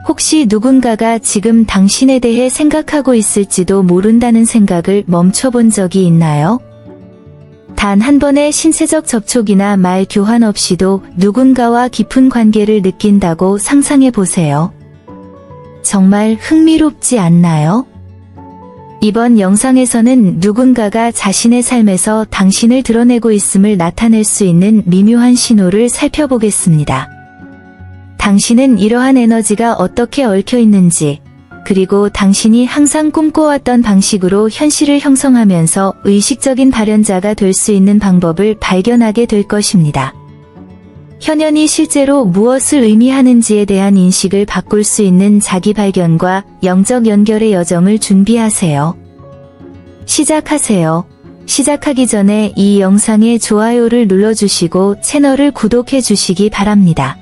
혹시 누군가가 지금 당신에 대해 생각하고 있을지도 모른다는 생각을 멈춰본 적이 있나요? 단 한 번의 신체적 접촉이나 말 교환 없이도 누군가와 깊은 관계를 느낀다고 상상해 보세요. 정말 흥미롭지 않나요? 이번 영상에서는 누군가가 자신의 삶에서 당신을 드러내고 있음을 나타낼 수 있는 미묘한 신호를 살펴보겠습니다. 당신은 이러한 에너지가 어떻게 얽혀 있는지, 그리고 당신이 항상 꿈꿔왔던 방식으로 현실을 형성하면서 의식적인 발현자가 될 수 있는 방법을 발견하게 될 것입니다. 현현이 실제로 무엇을 의미하는지에 대한 인식을 바꿀 수 있는 자기 발견과 영적 연결의 여정을 준비하세요. 시작하세요. 시작하기 전에 이 영상에 좋아요를 눌러주시고 채널을 구독해 주시기 바랍니다.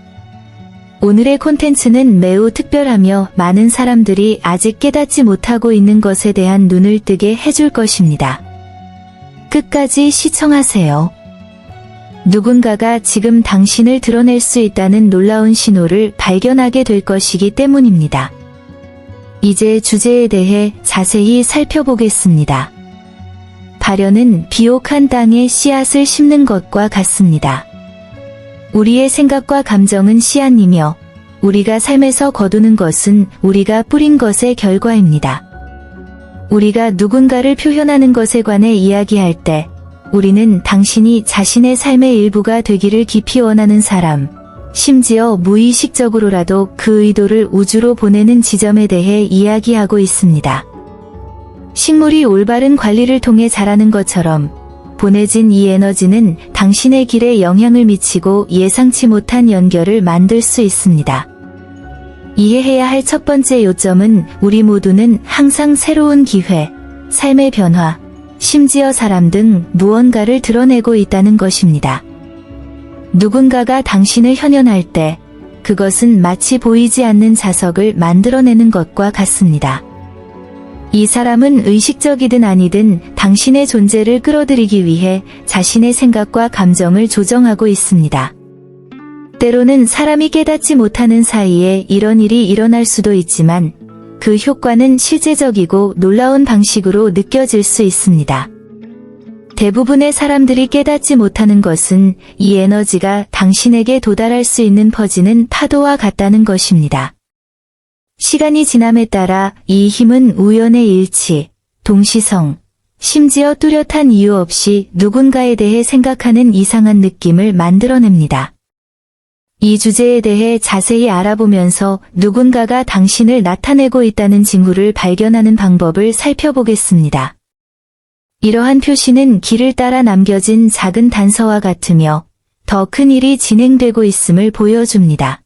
오늘의 콘텐츠는 매우 특별하며 많은 사람들이 아직 깨닫지 못하고 있는 것에 대한 눈을 뜨게 해줄 것입니다. 끝까지 시청하세요. 누군가가 지금 당신을 드러낼 수 있다는 놀라운 신호를 발견하게 될 것이기 때문입니다. 이제 주제에 대해 자세히 살펴보겠습니다. 발현은 비옥한 땅에 씨앗을 심는 것과 같습니다. 우리의 생각과 감정은 씨앗이며 우리가 삶에서 거두는 것은 우리가 뿌린 것의 결과입니다. 우리가 누군가를 표현하는 것에 관해 이야기할 때 우리는 당신이 자신의 삶의 일부가 되기를 깊이 원하는 사람, 심지어 무의식적으로라도 그 의도를 우주로 보내는 지점에 대해 이야기하고 있습니다. 식물이 올바른 관리를 통해 자라는 것처럼 보내진 이 에너지는 당신의 길에 영향을 미치고 예상치 못한 연결을 만들 수 있습니다. 이해해야 할 첫 번째 요점은 우리 모두는 항상 새로운 기회, 삶의 변화, 심지어 사람 등 무언가를 드러내고 있다는 것입니다. 누군가가 당신을 현현할 때 그것은 마치 보이지 않는 자석을 만들어내는 것과 같습니다. 이 사람은 의식적이든 아니든 당신의 존재를 끌어들이기 위해 자신의 생각과 감정을 조정하고 있습니다. 때로는 사람이 깨닫지 못하는 사이에 이런 일이 일어날 수도 있지만 그 효과는 실제적이고 놀라운 방식으로 느껴질 수 있습니다. 대부분의 사람들이 깨닫지 못하는 것은 이 에너지가 당신에게 도달할 수 있는 퍼지는 파도와 같다는 것입니다. 시간이 지남에 따라 이 힘은 우연의 일치, 동시성, 심지어 뚜렷한 이유 없이 누군가에 대해 생각하는 이상한 느낌을 만들어냅니다. 이 주제에 대해 자세히 알아보면서 누군가가 당신을 나타내고 있다는 징후를 발견하는 방법을 살펴보겠습니다. 이러한 표시는 길을 따라 남겨진 작은 단서와 같으며 더 큰 일이 진행되고 있음을 보여줍니다.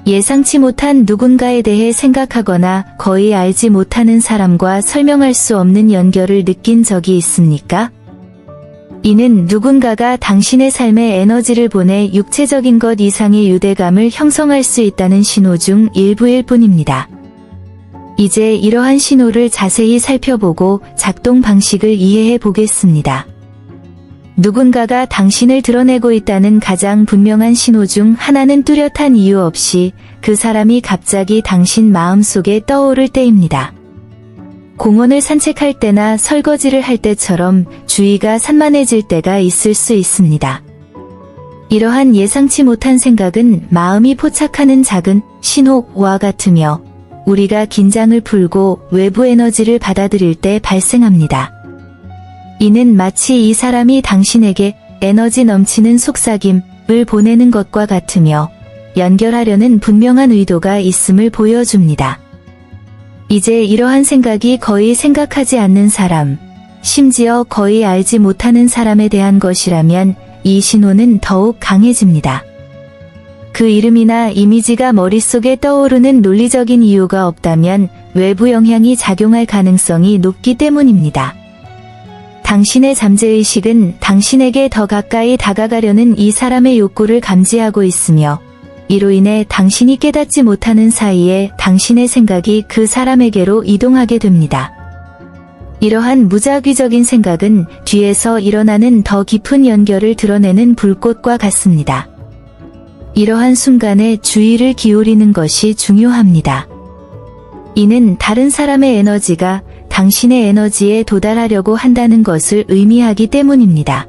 예상치 못한 누군가에 대해 생각하거나 거의 알지 못하는 사람과 설명할 수 없는 연결을 느낀 적이 있습니까? 이는 누군가가 당신의 삶에 에너지를 보내 육체적인 것 이상의 유대감을 형성할 수 있다는 신호 중 일부일 뿐입니다. 이제 이러한 신호를 자세히 살펴보고 작동 방식을 이해해 보겠습니다. 누군가가 당신을 드러내고 있다는 가장 분명한 신호 중 하나는 뚜렷한 이유 없이 그 사람이 갑자기 당신 마음속에 떠오를 때입니다. 공원을 산책할 때나 설거지를 할 때처럼 주의가 산만해질 때가 있을 수 있습니다. 이러한 예상치 못한 생각은 마음이 포착하는 작은 신호와 같으며 우리가 긴장을 풀고 외부 에너지를 받아들일 때 발생합니다. 이는 마치 이 사람이 당신에게 에너지 넘치는 속삭임을 보내는 것과 같으며 연결하려는 분명한 의도가 있음을 보여줍니다. 이제 이러한 생각이 거의 생각하지 않는 사람, 심지어 거의 알지 못하는 사람에 대한 것이라면 이 신호는 더욱 강해집니다. 그 이름이나 이미지가 머릿속에 떠오르는 논리적인 이유가 없다면 외부 영향이 작용할 가능성이 높기 때문입니다. 당신의 잠재의식은 당신에게 더 가까이 다가가려는 이 사람의 욕구를 감지하고 있으며 이로 인해 당신이 깨닫지 못하는 사이에 당신의 생각이 그 사람에게로 이동하게 됩니다. 이러한 무작위적인 생각은 뒤에서 일어나는 더 깊은 연결을 드러내는 불꽃과 같습니다. 이러한 순간에 주의를 기울이는 것이 중요합니다. 이는 다른 사람의 에너지가 당신의 에너지에 도달하려고 한다는 것을 의미하기 때문입니다.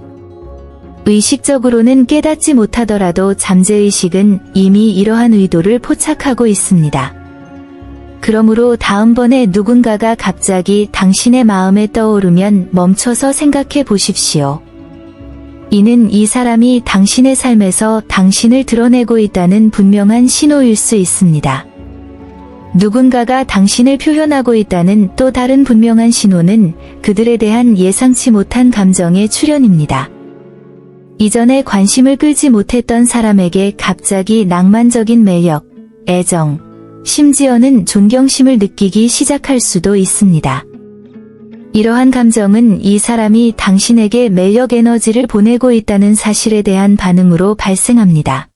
의식적으로는 깨닫지 못하더라도 잠재의식은 이미 이러한 의도를 포착하고 있습니다. 그러므로 다음번에 누군가가 갑자기 당신의 마음에 떠오르면 멈춰서 생각해 보십시오. 이는 이 사람이 당신의 삶에서 당신을 드러내고 있다는 분명한 신호일 수 있습니다. 누군가가 당신을 표현하고 있다는 또 다른 분명한 신호는 그들에 대한 예상치 못한 감정의 출현입니다. 이전에 관심을 끌지 못했던 사람에게 갑자기 낭만적인 매력, 애정, 심지어는 존경심을 느끼기 시작할 수도 있습니다. 이러한 감정은 이 사람이 당신에게 매력 에너지를 보내고 있다는 사실에 대한 반응으로 발생합니다.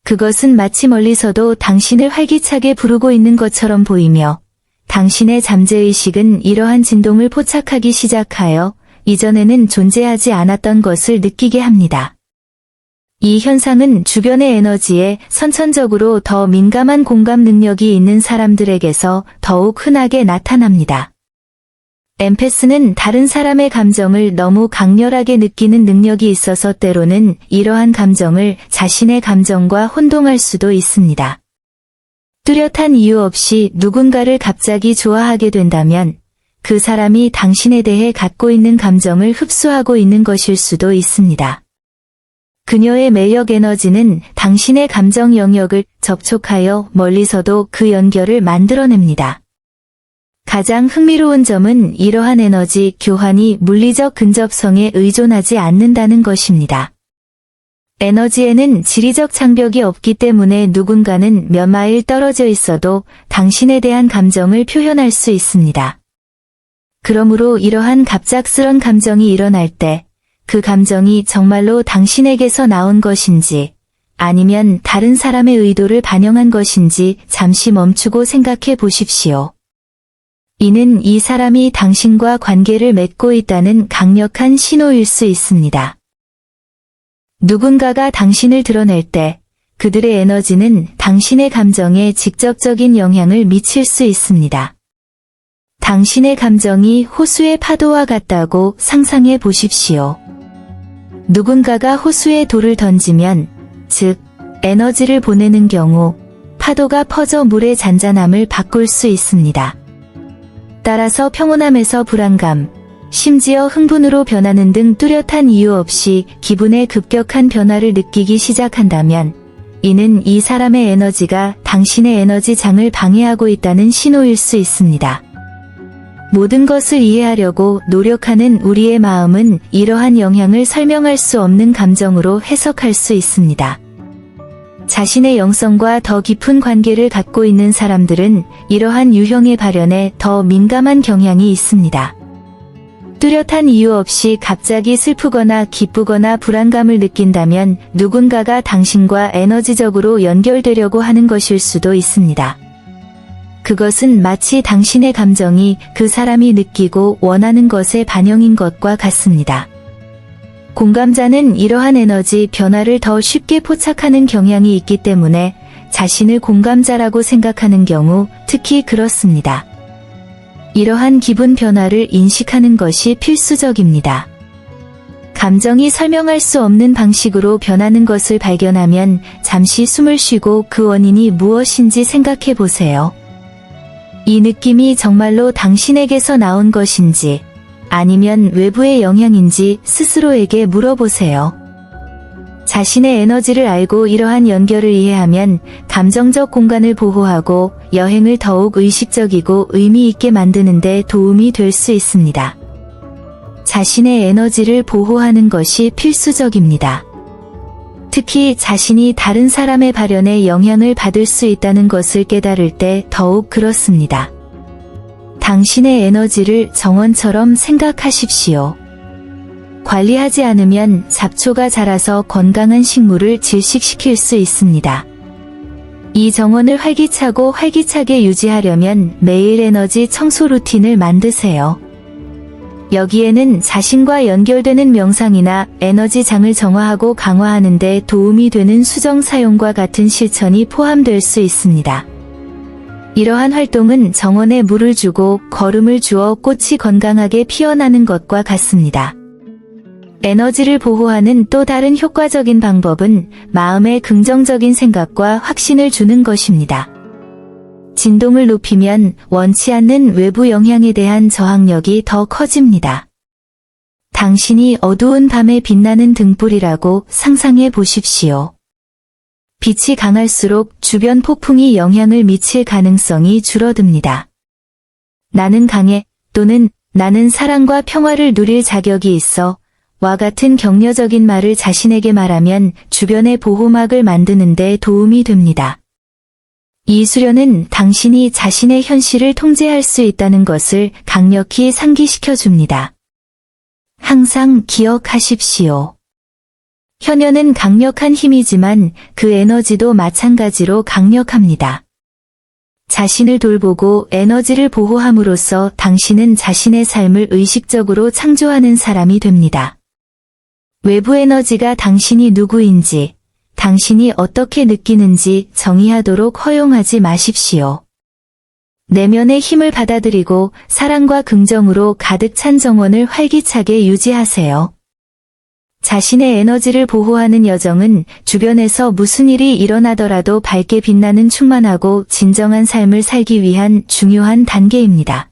그것은 마치 멀리서도 당신을 활기차게 부르고 있는 것처럼 보이며 당신의 잠재의식은 이러한 진동을 포착하기 시작하여 이전에는 존재하지 않았던 것을 느끼게 합니다. 이 현상은 주변의 에너지에 선천적으로 더 민감한 공감 능력이 있는 사람들에게서 더욱 흔하게 나타납니다. 엠패스는 다른 사람의 감정을 너무 강렬하게 느끼는 능력이 있어서 때로는 이러한 감정을 자신의 감정과 혼동할 수도 있습니다. 뚜렷한 이유 없이 누군가를 갑자기 좋아하게 된다면 그 사람이 당신에 대해 갖고 있는 감정을 흡수하고 있는 것일 수도 있습니다. 그녀의 매력 에너지는 당신의 감정 영역을 접촉하여 멀리서도 그 연결을 만들어냅니다. 가장 흥미로운 점은 이러한 에너지 교환이 물리적 근접성에 의존하지 않는다는 것입니다. 에너지에는 지리적 장벽이 없기 때문에 누군가는 몇 마일 떨어져 있어도 당신에 대한 감정을 표현할 수 있습니다. 그러므로 이러한 갑작스런 감정이 일어날 때 그 감정이 정말로 당신에게서 나온 것인지 아니면 다른 사람의 의도를 반영한 것인지 잠시 멈추고 생각해 보십시오. 이는 이 사람이 당신과 관계를 맺고 있다는 강력한 신호일 수 있습니다. 누군가가 당신을 드러낼 때 그들의 에너지는 당신의 감정에 직접적인 영향을 미칠 수 있습니다. 당신의 감정이 호수의 파도와 같다고 상상해 보십시오. 누군가가 호수에 돌을 던지면, 즉, 에너지를 보내는 경우 파도가 퍼져 물의 잔잔함을 바꿀 수 있습니다. 따라서 평온함에서 불안감, 심지어 흥분으로 변하는 등 뚜렷한 이유 없이 기분의 급격한 변화를 느끼기 시작한다면 이는 이 사람의 에너지가 당신의 에너지장을 방해하고 있다는 신호일 수 있습니다. 모든 것을 이해하려고 노력하는 우리의 마음은 이러한 영향을 설명할 수 없는 감정으로 해석할 수 있습니다. 자신의 영성과 더 깊은 관계를 갖고 있는 사람들은 이러한 유형의 발현에 더 민감한 경향이 있습니다. 뚜렷한 이유 없이 갑자기 슬프거나 기쁘거나 불안감을 느낀다면 누군가가 당신과 에너지적으로 연결되려고 하는 것일 수도 있습니다. 그것은 마치 당신의 감정이 그 사람이 느끼고 원하는 것의 반영인 것과 같습니다. 공감자는 이러한 에너지 변화를 더 쉽게 포착하는 경향이 있기 때문에 자신을 공감자라고 생각하는 경우 특히 그렇습니다. 이러한 기분 변화를 인식하는 것이 필수적입니다. 감정이 설명할 수 없는 방식으로 변하는 것을 발견하면 잠시 숨을 쉬고 그 원인이 무엇인지 생각해 보세요. 이 느낌이 정말로 당신에게서 나온 것인지 아니면 외부의 영향인지 스스로에게 물어보세요. 자신의 에너지를 알고 이러한 연결을 이해하면 감정적 공간을 보호하고 여행을 더욱 의식적이고 의미 있게 만드는 데 도움이 될 수 있습니다. 자신의 에너지를 보호하는 것이 필수적입니다. 특히 자신이 다른 사람의 발현에 영향을 받을 수 있다는 것을 깨달을 때 더욱 그렇습니다. 당신의 에너지를 정원처럼 생각하십시오. 관리하지 않으면 잡초가 자라서 건강한 식물을 질식시킬 수 있습니다. 이 정원을 활기차게 유지하려면 매일 에너지 청소 루틴을 만드세요. 여기에는 자신과 연결되는 명상이나 에너지장을 정화하고 강화하는 데 도움이 되는 수정 사용과 같은 실천이 포함될 수 있습니다. 이러한 활동은 정원에 물을 주고 거름을 주어 꽃이 건강하게 피어나는 것과 같습니다. 에너지를 보호하는 또 다른 효과적인 방법은 마음에 긍정적인 생각과 확신을 주는 것입니다. 진동을 높이면 원치 않는 외부 영향에 대한 저항력이 더 커집니다. 당신이 어두운 밤에 빛나는 등불이라고 상상해 보십시오. 빛이 강할수록 주변 폭풍이 영향을 미칠 가능성이 줄어듭니다. 나는 강해 또는 나는 사랑과 평화를 누릴 자격이 있어 와 같은 격려적인 말을 자신에게 말하면 주변의 보호막을 만드는 데 도움이 됩니다. 이 수련은 당신이 자신의 현실을 통제할 수 있다는 것을 강력히 상기시켜 줍니다. 항상 기억하십시오. 현현은 강력한 힘이지만 그 에너지도 마찬가지로 강력합니다. 자신을 돌보고 에너지를 보호함으로써 당신은 자신의 삶을 의식적으로 창조하는 사람이 됩니다. 외부 에너지가 당신이 누구인지, 당신이 어떻게 느끼는지 정의하도록 허용하지 마십시오. 내면의 힘을 받아들이고 사랑과 긍정으로 가득 찬 정원을 활기차게 유지하세요. 자신의 에너지를 보호하는 여정은 주변에서 무슨 일이 일어나더라도 밝게 빛나는 충만하고 진정한 삶을 살기 위한 중요한 단계입니다.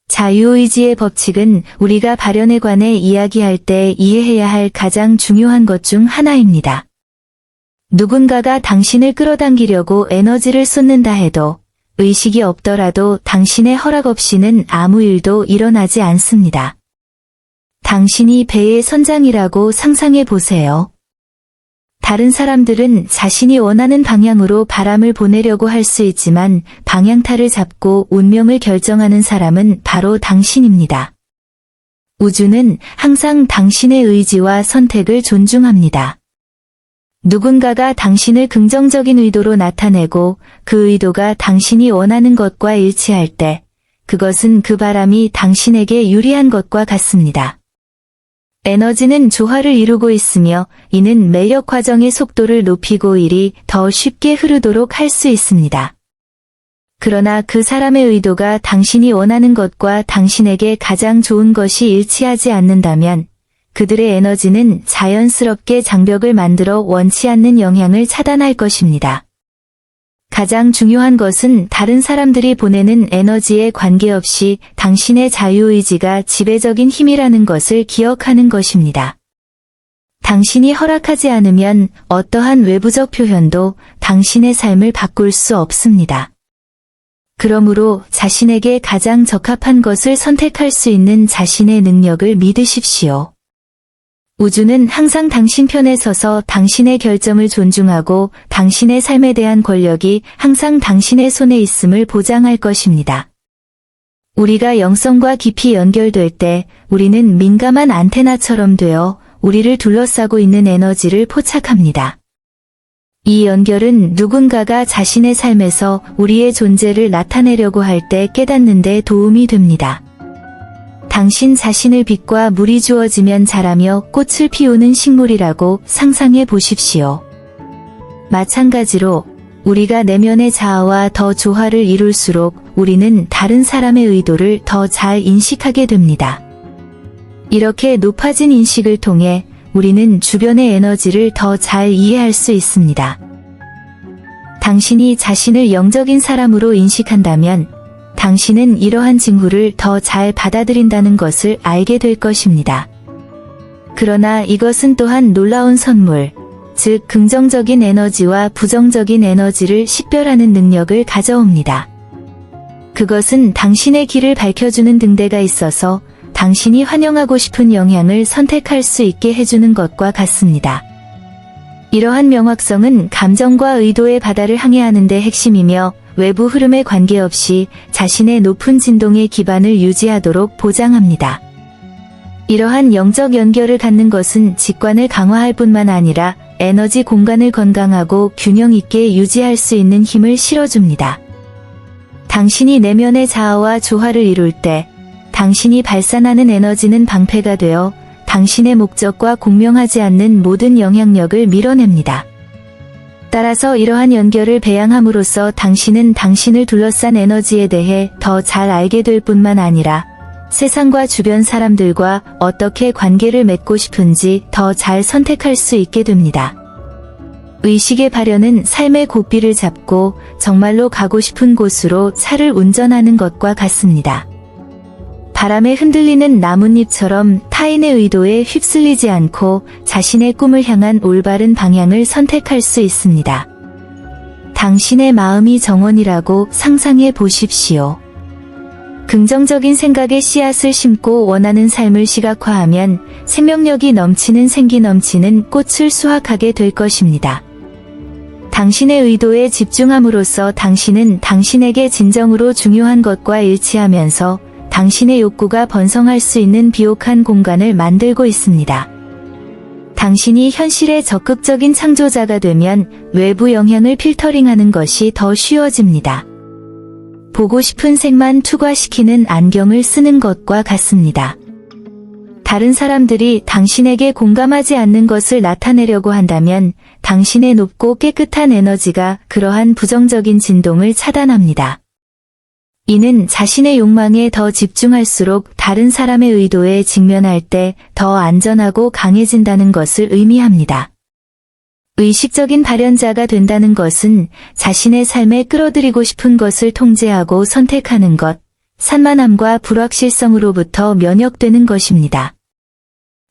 자유의지의 법칙은 우리가 발현에 관해 이야기할 때 이해해야 할 가장 중요한 것 중 하나입니다. 누군가가 당신을 끌어당기려고 에너지를 쏟는다 해도 의식이 없더라도 당신의 허락 없이는 아무 일도 일어나지 않습니다. 당신이 배의 선장이라고 상상해 보세요. 다른 사람들은 자신이 원하는 방향으로 바람을 보내려고 할 수 있지만 방향타를 잡고 운명을 결정하는 사람은 바로 당신입니다. 우주는 항상 당신의 의지와 선택을 존중합니다. 누군가가 당신을 긍정적인 의도로 나타내고 그 의도가 당신이 원하는 것과 일치할 때 그것은 그 바람이 당신에게 유리한 것과 같습니다. 에너지는 조화를 이루고 있으며 이는 매력 과정의 속도를 높이고 일이 더 쉽게 흐르도록 할 수 있습니다. 그러나 그 사람의 의도가 당신이 원하는 것과 당신에게 가장 좋은 것이 일치하지 않는다면 그들의 에너지는 자연스럽게 장벽을 만들어 원치 않는 영향을 차단할 것입니다. 가장 중요한 것은 다른 사람들이 보내는 에너지에 관계없이 당신의 자유의지가 지배적인 힘이라는 것을 기억하는 것입니다. 당신이 허락하지 않으면 어떠한 외부적 표현도 당신의 삶을 바꿀 수 없습니다. 그러므로 자신에게 가장 적합한 것을 선택할 수 있는 자신의 능력을 믿으십시오. 우주는 항상 당신 편에 서서 당신의 결정을 존중하고 당신의 삶에 대한 권력이 항상 당신의 손에 있음을 보장할 것입니다. 우리가 영성과 깊이 연결될 때 우리는 민감한 안테나처럼 되어 우리를 둘러싸고 있는 에너지를 포착합니다. 이 연결은 누군가가 자신의 삶에서 우리의 존재를 나타내려고 할 때 깨닫는 데 도움이 됩니다. 당신 자신을 빛과 물이 주어지면 자라며 꽃을 피우는 식물이라고 상상해 보십시오. 마찬가지로 우리가 내면의 자아와 더 조화를 이룰수록 우리는 다른 사람의 의도를 더 잘 인식하게 됩니다. 이렇게 높아진 인식을 통해 우리는 주변의 에너지를 더 잘 이해할 수 있습니다. 당신이 자신을 영적인 사람으로 인식한다면 당신은 이러한 징후를 더 잘 받아들인다는 것을 알게 될 것입니다. 그러나 이것은 또한 놀라운 선물, 즉 긍정적인 에너지와 부정적인 에너지를 식별하는 능력을 가져옵니다. 그것은 당신의 길을 밝혀주는 등대가 있어서 당신이 환영하고 싶은 영향을 선택할 수 있게 해주는 것과 같습니다. 이러한 명확성은 감정과 의도의 바다를 항해하는 데 핵심이며 외부 흐름에 관계없이 자신의 높은 진동의 기반을 유지하도록 보장합니다. 이러한 영적 연결을 갖는 것은 직관을 강화할 뿐만 아니라 에너지 공간을 건강하고 균형 있게 유지할 수 있는 힘을 실어줍니다. 당신이 내면의 자아와 조화를 이룰 때 당신이 발산하는 에너지는 방패가 되어 당신의 목적과 공명하지 않는 모든 영향력을 밀어냅니다. 따라서 이러한 연결을 배양함으로써 당신은 당신을 둘러싼 에너지에 대해 더 잘 알게 될 뿐만 아니라 세상과 주변 사람들과 어떻게 관계를 맺고 싶은지 더 잘 선택할 수 있게 됩니다. 의식의 발현은 삶의 고삐를 잡고 정말로 가고 싶은 곳으로 차를 운전하는 것과 같습니다. 바람에 흔들리는 나뭇잎처럼 타인의 의도에 휩쓸리지 않고 자신의 꿈을 향한 올바른 방향을 선택할 수 있습니다. 당신의 마음이 정원이라고 상상해 보십시오. 긍정적인 생각의 씨앗을 심고 원하는 삶을 시각화하면 생명력이 넘치는 생기 넘치는 꽃을 수확하게 될 것입니다. 당신의 의도에 집중함으로써 당신은 당신에게 진정으로 중요한 것과 일치하면서 당신의 욕구가 번성할 수 있는 비옥한 공간을 만들고 있습니다. 당신이 현실의 적극적인 창조자가 되면 외부 영향을 필터링하는 것이 더 쉬워집니다. 보고 싶은 색만 투과시키는 안경을 쓰는 것과 같습니다. 다른 사람들이 당신에게 공감하지 않는 것을 나타내려고 한다면 당신의 높고 깨끗한 에너지가 그러한 부정적인 진동을 차단합니다. 이는 자신의 욕망에 더 집중할수록 다른 사람의 의도에 직면할 때 더 안전하고 강해진다는 것을 의미합니다. 의식적인 발현자가 된다는 것은 자신의 삶에 끌어들이고 싶은 것을 통제하고 선택하는 것, 산만함과 불확실성으로부터 면역되는 것입니다.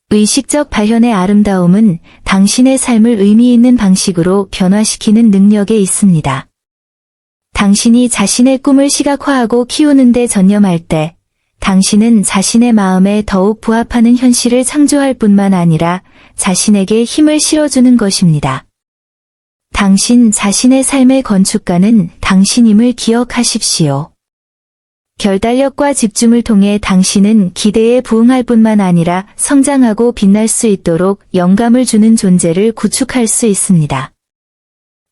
의식적 발현의 아름다움은 당신의 삶을 의미 있는 방식으로 변화시키는 능력에 있습니다. 당신이 자신의 꿈을 시각화하고 키우는 데 전념할 때 당신은 자신의 마음에 더욱 부합하는 현실을 창조할 뿐만 아니라 자신에게 힘을 실어주는 것입니다. 당신 자신의 삶의 건축가는 당신임을 기억하십시오. 결단력과 집중을 통해 당신은 기대에 부응할 뿐만 아니라 성장하고 빛날 수 있도록 영감을 주는 존재를 구축할 수 있습니다.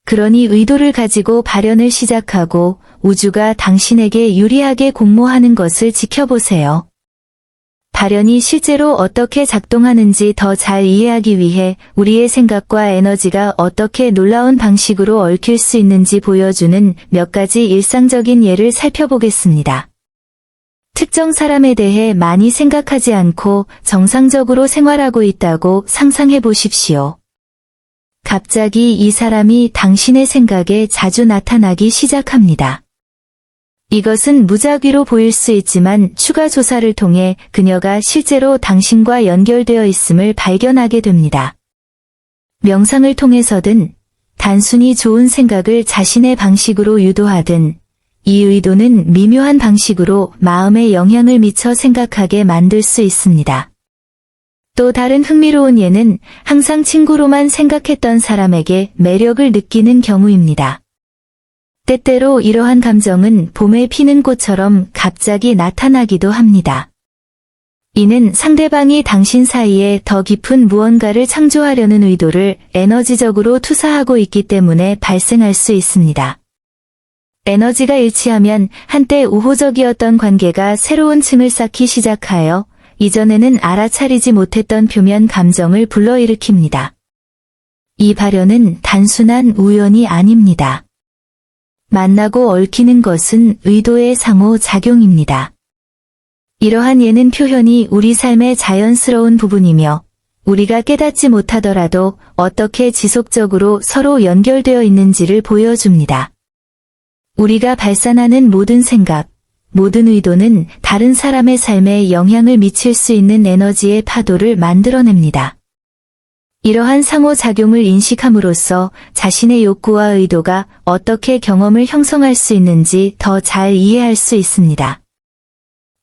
그러니 의도를 가지고 발현을 시작하고 우주가 당신에게 유리하게 공모하는 것을 지켜보세요. 발현이 실제로 어떻게 작동하는지 더 잘 이해하기 위해 우리의 생각과 에너지가 어떻게 놀라운 방식으로 얽힐 수 있는지 보여주는 몇 가지 일상적인 예를 살펴보겠습니다. 특정 사람에 대해 많이 생각하지 않고 정상적으로 생활하고 있다고 상상해 보십시오. 갑자기 이 사람이 당신의 생각에 자주 나타나기 시작합니다. 이것은 무작위로 보일 수 있지만 추가 조사를 통해 그녀가 실제로 당신과 연결되어 있음을 발견하게 됩니다. 명상을 통해서든 단순히 좋은 생각을 자신의 방식으로 유도하든 이 의도는 미묘한 방식으로 마음에 영향을 미쳐 생각하게 만들 수 있습니다. 또 다른 흥미로운 예는 항상 친구로만 생각했던 사람에게 매력을 느끼는 경우입니다. 때때로 이러한 감정은 봄에 피는 꽃처럼 갑자기 나타나기도 합니다. 이는 상대방이 당신 사이에 더 깊은 무언가를 창조하려는 의도를 에너지적으로 투사하고 있기 때문에 발생할 수 있습니다. 에너지가 일치하면 한때 우호적이었던 관계가 새로운 층을 쌓기 시작하여 이전에는 알아차리지 못했던 표면 감정을 불러일으킵니다. 이 발현은 단순한 우연이 아닙니다. 만나고 얽히는 것은 의도의 상호작용입니다. 이러한 예는 표현이 우리 삶의 자연스러운 부분이며 우리가 깨닫지 못하더라도 어떻게 지속적으로 서로 연결되어 있는지를 보여줍니다. 우리가 발산하는 모든 생각, 모든 의도는 다른 사람의 삶에 영향을 미칠 수 있는 에너지의 파도를 만들어냅니다. 이러한 상호작용을 인식함으로써 자신의 욕구와 의도가 어떻게 경험을 형성할 수 있는지 더 잘 이해할 수 있습니다.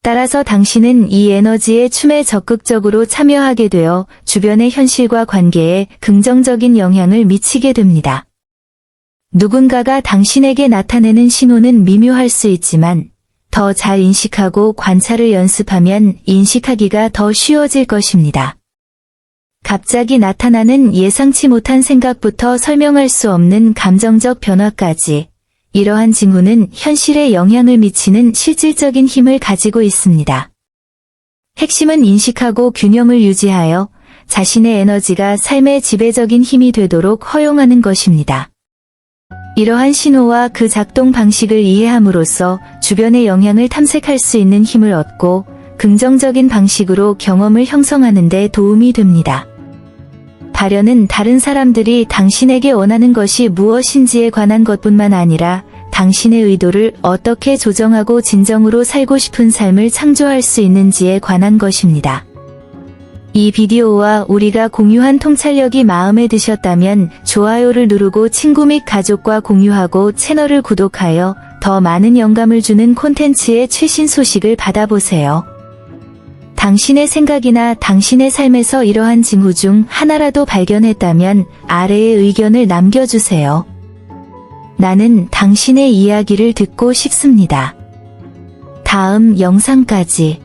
따라서 당신은 이 에너지의 춤에 적극적으로 참여하게 되어 주변의 현실과 관계에 긍정적인 영향을 미치게 됩니다. 누군가가 당신에게 나타내는 신호는 미묘할 수 있지만 더 잘 인식하고 관찰을 연습하면 인식하기가 더 쉬워질 것입니다. 갑자기 나타나는 예상치 못한 생각부터 설명할 수 없는 감정적 변화까지 이러한 징후는 현실에 영향을 미치는 실질적인 힘을 가지고 있습니다. 핵심은 인식하고 균형을 유지하여 자신의 에너지가 삶의 지배적인 힘이 되도록 허용하는 것입니다. 이러한 신호와 그 작동 방식을 이해함으로써 주변의 영향을 탐색할 수 있는 힘을 얻고 긍정적인 방식으로 경험을 형성하는 데 도움이 됩니다. 발현은 다른 사람들이 당신에게 원하는 것이 무엇인지에 관한 것뿐만 아니라 당신의 의도를 어떻게 조정하고 진정으로 살고 싶은 삶을 창조할 수 있는지에 관한 것입니다. 이 비디오와 우리가 공유한 통찰력이 마음에 드셨다면 좋아요를 누르고 친구 및 가족과 공유하고 채널을 구독하여 더 많은 영감을 주는 콘텐츠의 최신 소식을 받아보세요. 당신의 생각이나 당신의 삶에서 이러한 징후 중 하나라도 발견했다면 아래의 의견을 남겨주세요. 나는 당신의 이야기를 듣고 싶습니다. 다음 영상까지